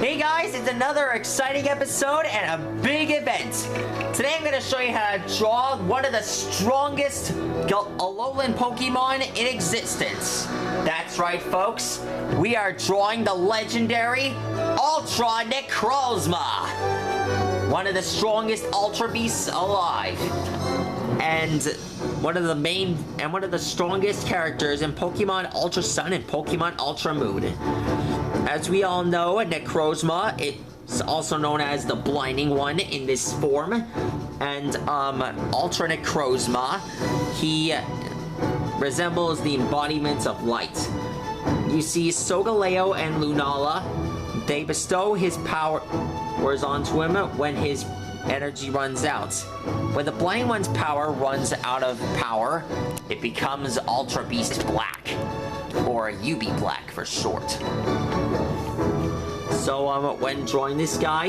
Hey guys, it's another exciting episode and a big event. Today I'm going to show you how to draw one of the strongest Alolan Pokemon in existence. That's right, folks. We are drawing the legendary Ultra Necrozma. One of the strongest Ultra Beasts alive. And one of the strongest characters in Pokemon Ultra Sun and Pokemon Ultra Moon. As we all know, Necrozma, it's also known as the Blinding One in this form. And Ultra Necrozma, he resembles the embodiment of light. You see, Solgaleo and Lunala, they bestow his powers onto him when his energy runs out. When the Blinding One's power runs out of power, it becomes Ultra Beast Black, or UB Black for short. So when drawing this guy,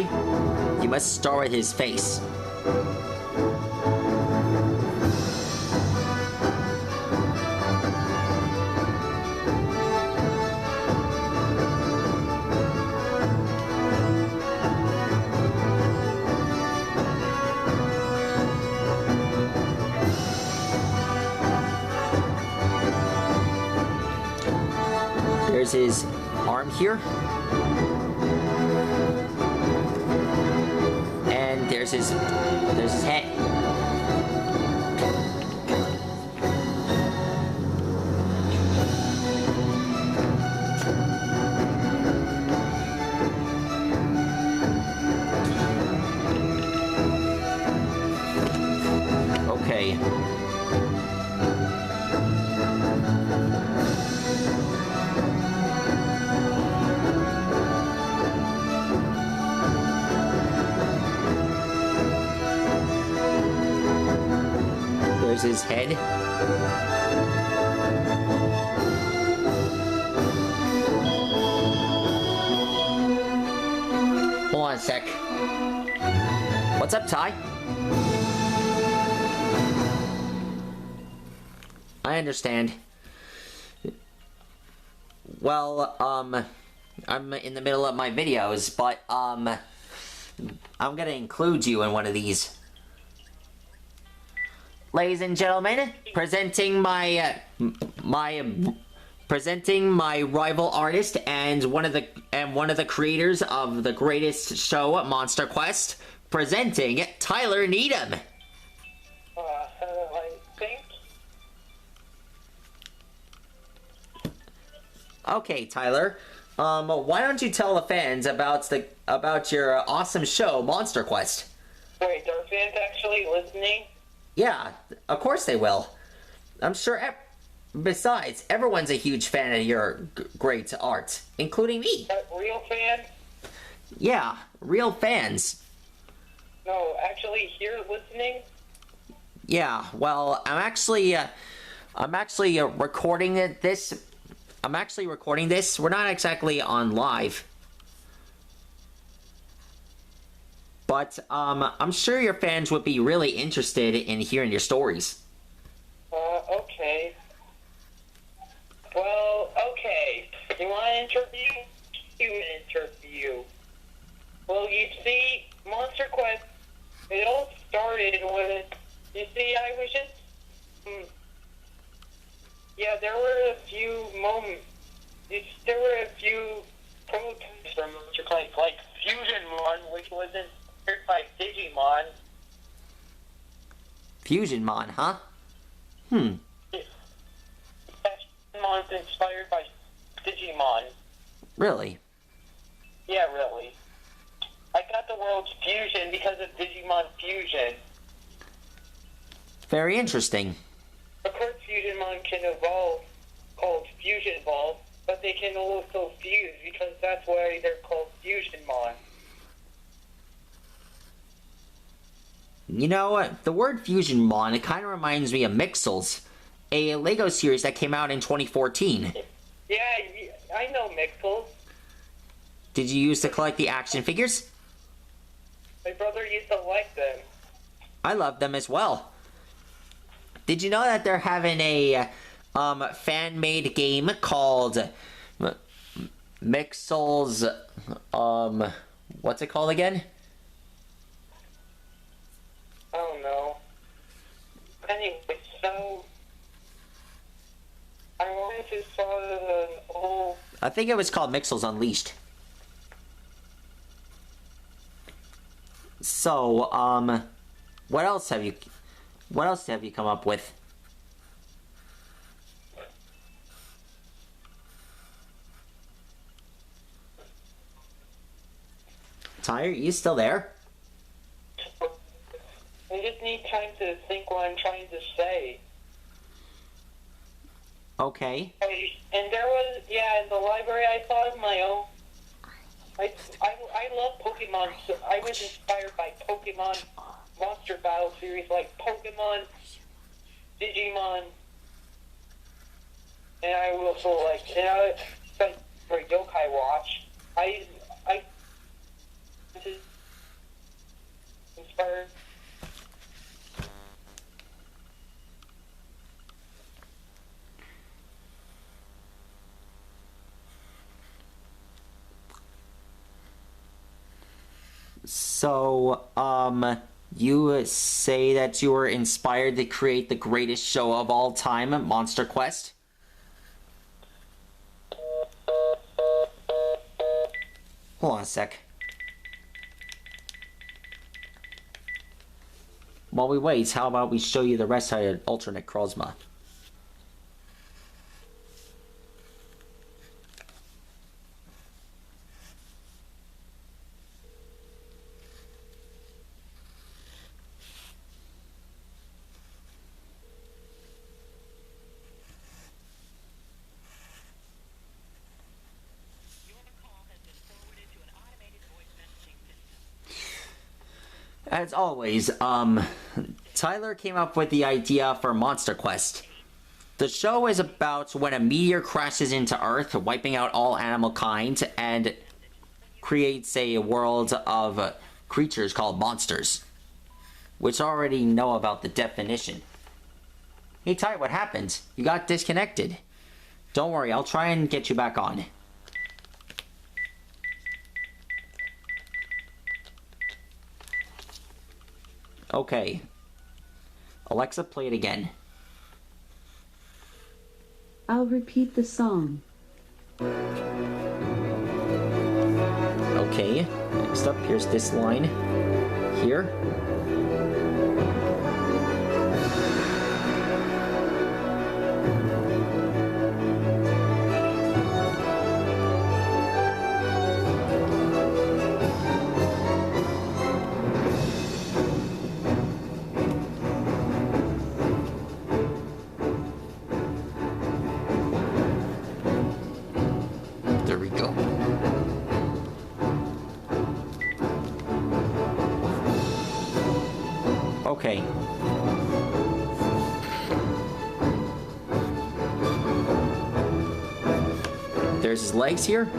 you must start with his face. There's his arm here. And there's his head. Okay. There's his head. Hold on a sec. What's up, Ty? I understand. Well, I'm in the middle of my videos, but, I'm gonna include you in one of these. Ladies and gentlemen, presenting my rival artist and one of the creators of the greatest show, Monster Quest, presenting Tyler Needham. I think. Okay, Tyler. Why don't you tell the fans about your awesome show, Monster Quest? Wait, are fans actually listening? Yeah, of course they will. I'm sure. Besides, everyone's a huge fan of your great art, including me. Real fans? Yeah, real fans. No, actually here listening? Yeah, well, I'm actually recording this. I'm actually recording this. We're not exactly on live. But, I'm sure your fans would be really interested in hearing your stories. Okay. Well, okay. You want an interview? Human interview. Well, you see, Monster Quest, it all started with, you see, I was just, yeah, there were a few moments, there were a few prototypes from Monster Quest, like Fusion One, which wasn't by Digimon. Fusionmon, huh? Fusionmon's inspired by Digimon. Really? Yeah, really. I got the world's fusion because of Digimon Fusion. Very interesting. Of course, Fusionmon can evolve, called Fusion Ball, but they can also fuse because that's why they're called Fusionmon. You know, the word Fusionmon, it kind of reminds me of Mixels, a LEGO series that came out in 2014. Yeah, I know Mixels. Did you use to collect the action figures? My brother used to like them. I love them as well. Did you know that they're having a fan-made game called Mixel's, what's it called again? I don't know. Anyway, so I wanted to start an old. I think it was called Mixel's Unleashed. So, what else have you come up with? Tyre, you still there? I just need time to think what I'm trying to say. Okay. And there was, in the library I thought of my own. I love Pokemon, so I was inspired by Pokemon Monster Battle series like Pokemon, Digimon, and I also for Yokai Watch. I inspired. So, you say that you were inspired to create the greatest show of all time, Monster Quest? Hold on a sec. While we wait, how about we show you the rest of Ultra Necrozma? As always, Tyler came up with the idea for Monster Quest. The show is about when a meteor crashes into Earth, wiping out all animal kind, and creates a world of creatures called monsters, which already know about the definition. Hey Ty, what happened? You got disconnected. Don't worry, I'll try and get you back on. Okay. Alexa, play it again. I'll repeat the song. Okay, next up, here's this line. Here. There we go. Okay. There's his legs here.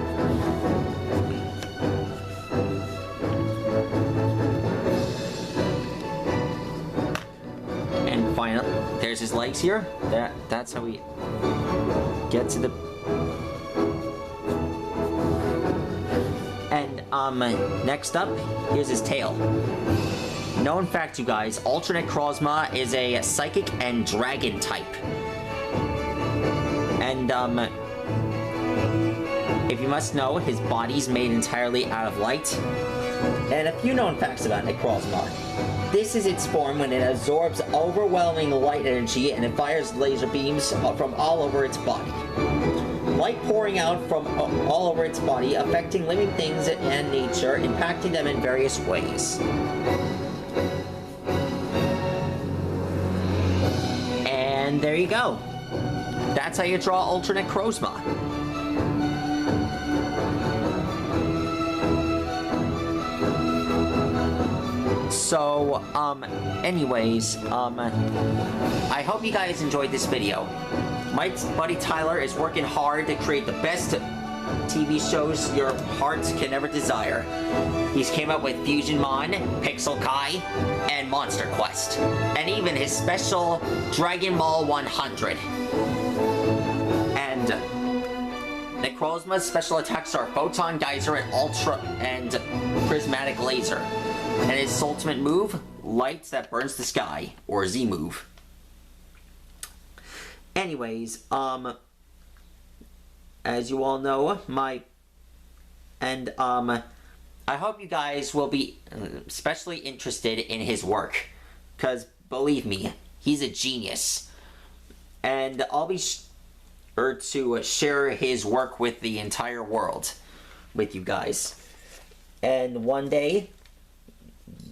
And finally, there's his legs here. That's how we get to the... And, next up, here's his tail. Known fact, you guys, Ultra Necrozma is a psychic and dragon type. And, if you must know, his body's made entirely out of light. And a few known facts about Necrozma. This is its form when it absorbs overwhelming light energy and it fires laser beams from all over its body. Light pouring out from all over its body, affecting living things and nature, impacting them in various ways. And there you go. That's how you draw Ultra Necrozma. So, anyways, I hope you guys enjoyed this video. My buddy Tyler is working hard to create the best TV shows your hearts can ever desire. He's came up with Fusionmon, Pixel Kai, and Monster Quest. And even his special Dragon Ball 100. And Necrozma's special attacks are Photon, Geyser, and Ultra and Prismatic Laser. And his ultimate move, Light That Burns the Sky, or Z move. Anyways, as you all know, I hope you guys will be especially interested in his work, because believe me, he's a genius. And I'll be sure to share his work with the entire world, with you guys. And one day,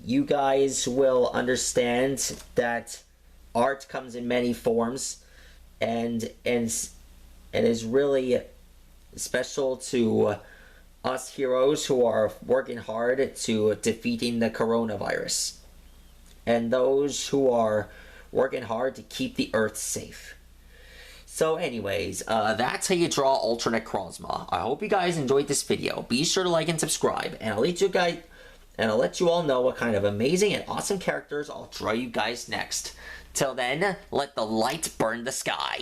you guys will understand that art comes in many forms, and is really special to us heroes who are working hard to defeating the coronavirus, and those who are working hard to keep the Earth safe. So anyways, that's how you draw Ultra Necrozma. I hope you guys enjoyed this video. Be sure to like and subscribe, and I'll let you all know what kind of amazing and awesome characters I'll draw you guys next. Till then, let the light burn the sky.